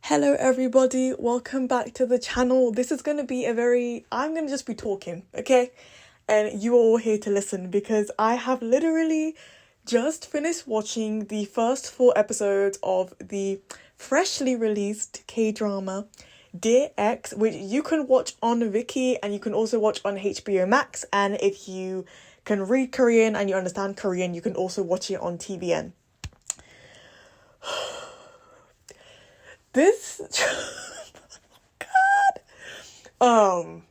Hello everybody, welcome back to the channel. This is going to be I'm going to just be talking, okay? And you are all here to listen because I have literally just finished watching the first 4 episodes of the freshly released K-drama Dear X, which you can watch on Viki and you can also watch on HBO Max. And if you can read Korean and you understand Korean, you can also watch it on TVN. This God. I'm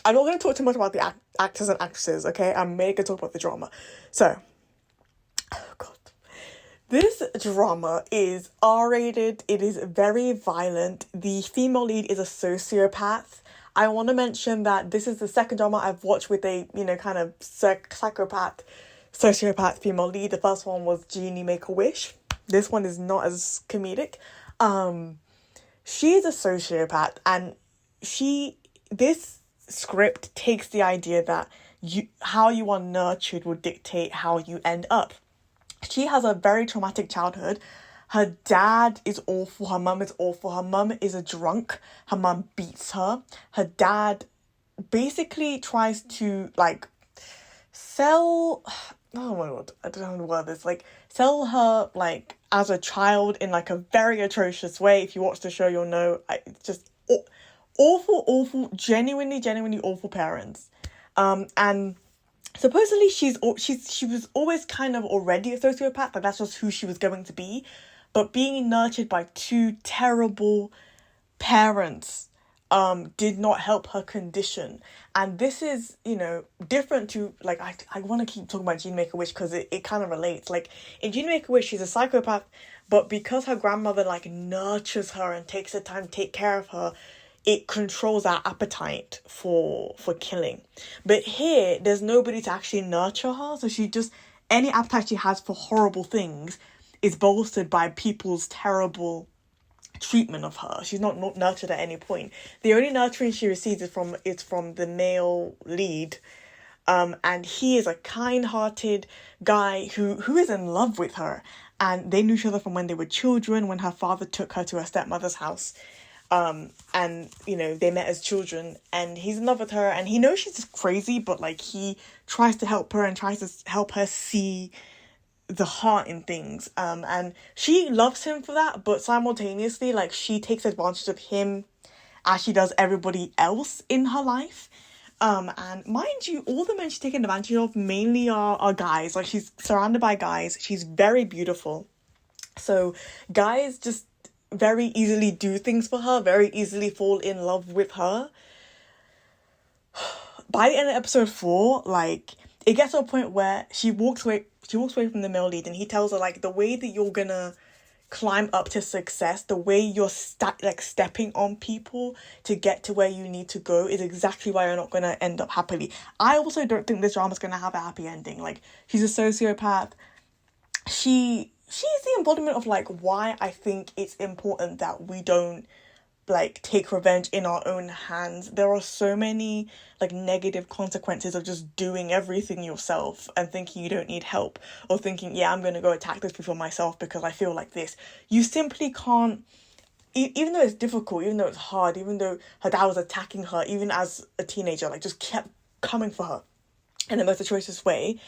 not going to talk too much about the actors and actresses, okay? I'm mainly going to talk about the drama. So, oh God. This drama is R-rated. It is very violent. The female lead is a sociopath. I want to mention that this is the second drama I've watched with a, kind of sociopath female lead. The first one was Genie Make-A-Wish. This one is not as comedic. She is a sociopath, and this script takes the idea that how you are nurtured will dictate how you end up. She has a very traumatic childhood. Her dad is awful. Her mum is awful. Her mum is a drunk. Her mum beats her. Her dad basically tries to sell. Oh my God, I don't know how to word this. Sell her as a child in a very atrocious way. If you watch the show, you'll know. It's just awful, genuinely awful parents. And supposedly she was always kind of already a sociopath. That's just who she was going to be. But being nurtured by 2 terrible parents did not help her condition. And this is, different to, I want to keep talking about Genie Make-A-Wish because it kind of relates. In Genie Make-A-Wish, she's a psychopath, but because her grandmother, nurtures her and takes the time to take care of her, it controls our appetite for killing. But here, there's nobody to actually nurture her, so any appetite she has for horrible things is bolstered by people's terrible treatment of her. She's not nurtured at any point. The only nurturing she receives is from the male lead, and he is a kind-hearted guy who is in love with her, and they knew each other from when they were children, when her father took her to her stepmother's house, and they met as children, and he's in love with her, and he knows she's just crazy, but he tries to help her and tries to help her see the heart in things, and she loves him for that, but simultaneously she takes advantage of him as she does everybody else in her life, and mind you, all the men she's taken advantage of mainly are guys. She's surrounded by guys. She's very beautiful, so guys just very easily do things for her, very easily fall in love with her. By the end of episode 4, it gets to a point where she walks away from the male lead, and he tells her the way that you're gonna climb up to success, the way you're stepping on people to get to where you need to go is exactly why you're not gonna end up happily. I also don't think this drama's gonna have a happy ending. She's a sociopath. She's the embodiment of why I think it's important that we don't take revenge in our own hands. There are so many negative consequences of just doing everything yourself and thinking you don't need help, or thinking, I'm going to go attack this people myself because I feel like this. You simply can't, even though it's difficult, even though it's hard, even though her dad was attacking her, even as a teenager, just kept coming for her in the most atrocious way.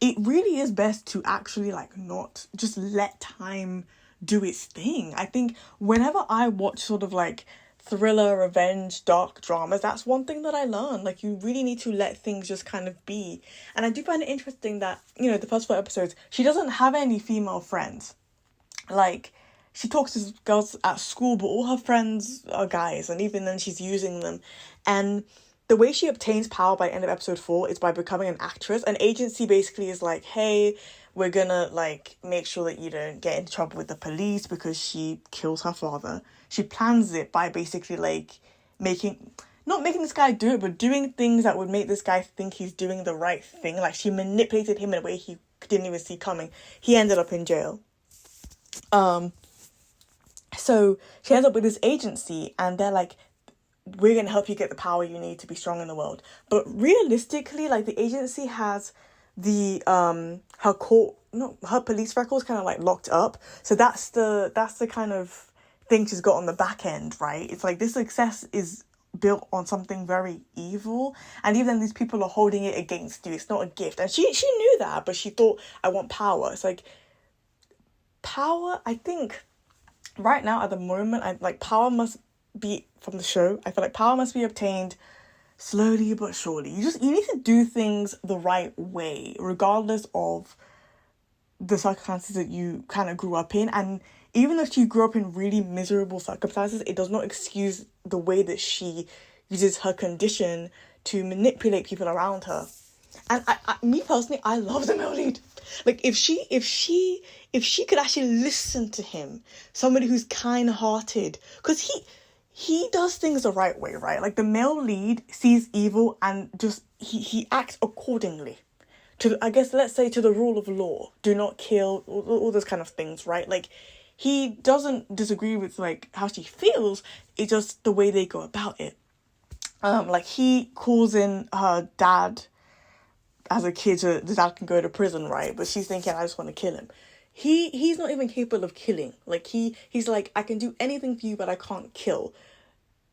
It really is best to actually not just let time do its thing. I think whenever I watch sort of thriller, revenge, dark dramas, that's one thing that I learned. You really need to let things just kind of be. And I do find it interesting that, the first 4 episodes, she doesn't have any female friends. She talks to girls at school, but all her friends are guys, and even then she's using them. And the way she obtains power by the end of episode 4 is by becoming an actress. An agency basically is hey, we're gonna make sure that you don't get into trouble with the police because she kills her father. She plans it by basically not making this guy do it, but doing things that would make this guy think he's doing the right thing. She manipulated him in a way he didn't even see coming. He ended up in jail. So she ends up with this agency, and they're we're going to help you get the power you need to be strong in the world. But realistically, the agency has the her police records kind of locked up. So that's the kind of thing she's got on the back end, right? It's like this success is built on something very evil, and even these people are holding it against you. It's not a gift, and she knew that, but she thought, I want power. It's like power. I think right now at the moment, power must be from the show. I feel like power must be obtained slowly but surely. You need to do things the right way, regardless of the circumstances that you kind of grew up in. And even if you grew up in really miserable circumstances, it does not excuse the way that she uses her condition to manipulate people around her. And me personally, I love the male lead. Like, if she could actually listen to him, somebody who's kind-hearted, because he does things the right way, right? Like, the male lead sees evil and just he acts accordingly to, I guess, let's say, to the rule of law. Do not kill, all those kind of things, right? Like, he doesn't disagree with, like, how she feels. It's just the way they go about it. Like, he calls in her dad as a kid so the dad can go to prison, right? But she's thinking, I just want to kill him. He's not even capable of killing. Like, he's like, I can do anything for you, but I can't kill.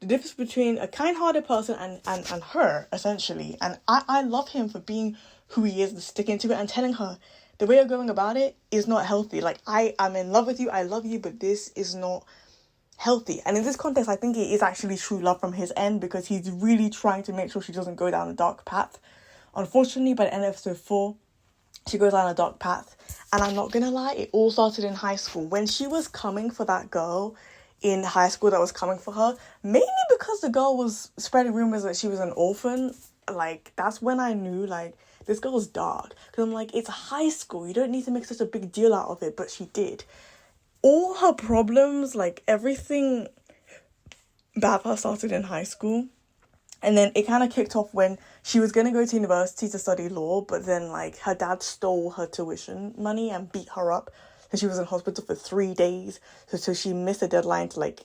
The difference between a kind-hearted person and her, essentially. And I love him for being who he is and sticking to it and telling her, the way you're going about it is not healthy. Like, I'm in love with you, I love you, but this is not healthy. And in this context, I think it is actually true love from his end, because he's really trying to make sure she doesn't go down a dark path. Unfortunately, by the end of episode 4, she goes down a dark path. And I'm not gonna lie, it all started in high school. When she was coming for that girl in high school that was coming for her, mainly because the girl was spreading rumors that she was an orphan, like, that's when I knew, like, this girl's dark. Because I'm like, it's high school, you don't need to make such a big deal out of it, but she did. All her problems, like, everything bad for her started in high school. And then it kind of kicked off when she was going to go to university to study law, but then, like, her dad stole her tuition money and beat her up. And she was in hospital for 3 days. So she missed the deadline to, like,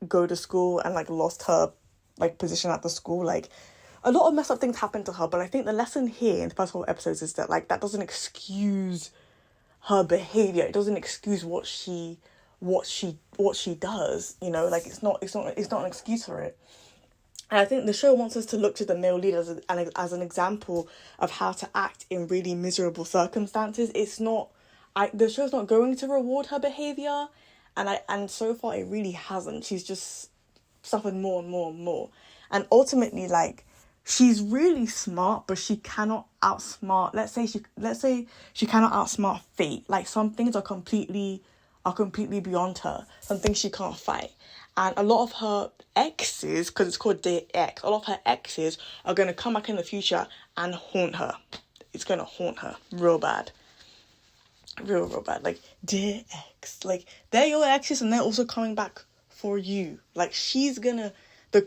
go to school and, like, lost her, like, position at the school. Like, a lot of messed up things happened to her. But I think the lesson here in the first 4 episodes is that, like, that doesn't excuse her behavior. It doesn't excuse what she does, you know? Like, it's not an excuse for it. And I think the show wants us to look to the male lead as an example of how to act in really miserable circumstances. The show's not going to reward her behaviour, and so far it really hasn't. She's just suffered more and more and more. And ultimately, like, she's really smart, but she cannot outsmart. Let's say she cannot outsmart fate. Like, some things are completely beyond her. Some things she can't fight. And a lot of her exes, because it's called Dear Ex, a lot of her exes are going to come back in the future and haunt her. It's going to haunt her real bad. Real bad. Like, Dear Ex. Like, they're your exes and they're also coming back for you. Like, the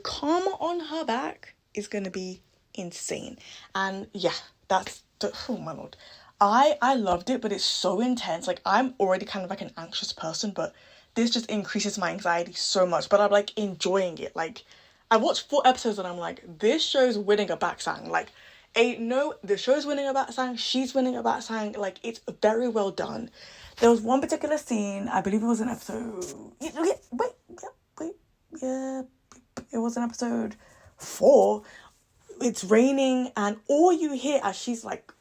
karma on her back is going to be insane. And yeah, oh my lord. I loved it, but it's so intense. Like, I'm already kind of like an anxious person, but this just increases my anxiety so much. But I'm, like, enjoying it. Like, I watched 4 episodes and I'm like, this show's winning a backsang. Like, the show's winning a backsang, she's winning a backsang. Like, it's very well done. There was one particular scene, I believe it was an episode... It was an episode 4. It's raining and all you hear as she's, like,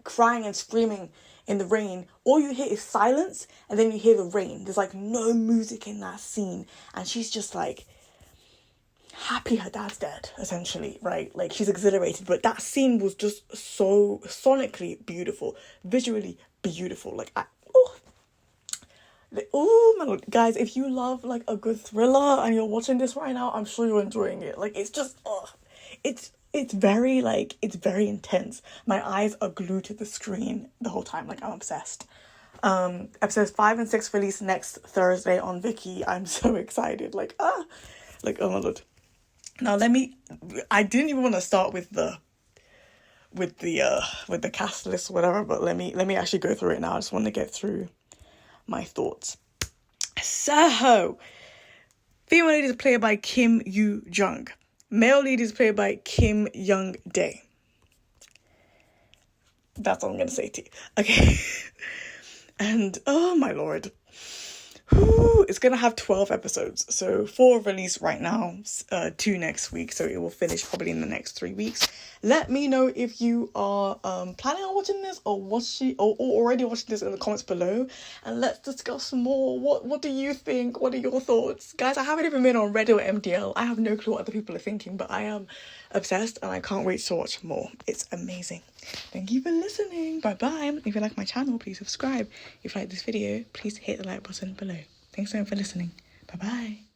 crying and screaming in the rain, all you hear is silence, and then you hear the rain. There's, like, no music in that scene, and she's just, like, happy her dad's dead, essentially, right? Like, she's exhilarated, but that scene was just so sonically beautiful, visually beautiful. Like, oh my lord, guys, if you love, like, a good thriller and you're watching this right now, I'm sure you're enjoying it. Like, it's just, it's very, like, it's very intense. My eyes are glued to the screen the whole time. Like, I'm obsessed. Episodes 5 and 6 release next Thursday on Viki. I'm so excited. Like, oh my lord. Now I didn't even want to start with the cast list or whatever, but let me actually go through it now. I just want to get through my thoughts. So, female lead is played by Kim Yoo Jung. Male lead is played by Kim Young Dae. That's all I'm going to say to you. Okay. And, oh my lord. It's gonna have 12 episodes, so 4 released right now, 2 next week, so it will finish probably in the next 3 weeks. Let me know if you are planning on watching this or already watching this in the comments below, and let's discuss more. What do you think? What are your thoughts? Guys, I haven't even been on Reddit or MDL. I have no clue what other people are thinking, but I am obsessed and I can't wait to watch more. It's amazing. Thank you for listening. Bye bye. If you like my channel, please subscribe. If you like this video, please hit the like button below. Thanks so much for listening. Bye bye.